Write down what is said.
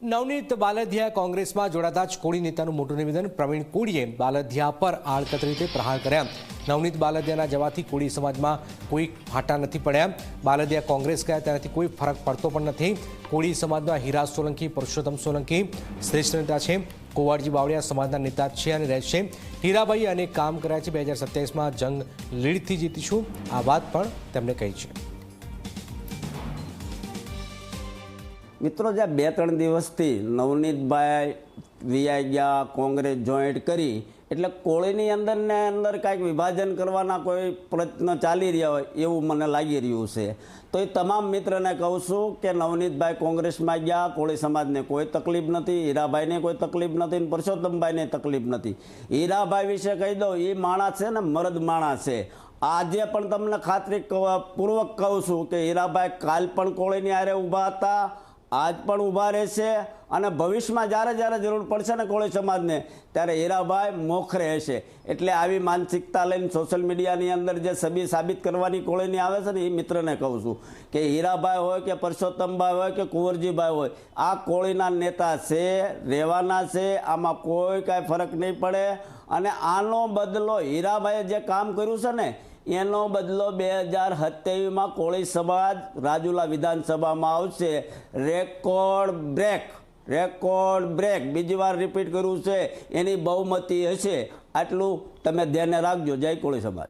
નવનીત બાલદિયા કોંગ્રેસમાં જોડાતા જ કોળી નેતાનું મોટું નિવેદન। પ્રવીણ કોળીએ બાલદિયા પર આડકતરી રીતે પ્રહાર કર્યા। નવનીત બાલદિયાના જવાથી કોળી સમાજમાં કોઈ ફાટા નથી પડ્યા। બાલદિયા કોંગ્રેસ ગયા ત્યાંથી કોઈ ફરક પડતો પણ નથી। કોળી સમાજના હીરા સોલંકી, પુરુષોત્તમ સોલંકી શ્રેષ્ઠ નેતા છે। કુંવરજી બાવળિયા સમાજના નેતા છે અને રહેશે। હીરાભાઈ અનેક કામ કર્યા છે। 2027માં જંગ લીડથી જીતીશું, આ વાત પણ તેમણે કહી છે। મિત્રો, જ્યાં 2-3 દિવસથી નવનીતભાઈ વીઆઈ ગયા, કોંગ્રેસ જોઈન્ટ કરી, એટલે કોળીની અંદર કાંઈક વિભાજન કરવાના કોઈ પ્રયત્ન ચાલી રહ્યા હોય એવું મને લાગી રહ્યું છે। તો એ તમામ મિત્રને કહું છું કે નવનીતભાઈ કોંગ્રેસમાં ગયા, કોળી સમાજને કોઈ તકલીફ નથી, હીરાભાઈને કોઈ તકલીફ નથી, પુરુષોત્તમભાઈને તકલીફ નથી। હીરાભાઈ વિશે કહી દઉં, એ માણસ છે ને મરદ માણસ છે। આજે પણ તમને ખાતરી પૂર્વક કહું છું કે હીરાભાઈ કાલ પણ કોળીની આરે ઊભા હતા, આજ પણ ઊભા રહેશે અને ભવિષ્યમાં જ્યારે જ્યારે જરૂર પડશે ને કોળી સમાજને ત્યારે હીરાભાઈ મોખરે હશે। એટલે આવી માનસિકતા લઈને સોશિયલ મીડિયાની અંદર જે છબી સાબિત કરવાની કોળીની આવે છે ને એ મિત્રને કહું છું કે હીરાભાઈ હોય કે પુરુષોત્તમભાઈ હોય કે કુંવરજીભાઈ હોય, આ કોળીના નેતા છે, રહેવાના છે, આમાં કોઈ કાંઈ ફરક નહીં પડે। અને આનો બદલો હીરાભાઈએ જે કામ કર્યું છે ને એનો બદલો 2027માં કોળી સમાજ રાજુલા વિધાનસભામાં આવશે। રેકોર્ડ બ્રેક બીજી વાર રિપીટ કર્યું છે, એની બહુમતી હશે। આટલું તમે ધ્યાને રાખજો। જય કોળી સમાજ।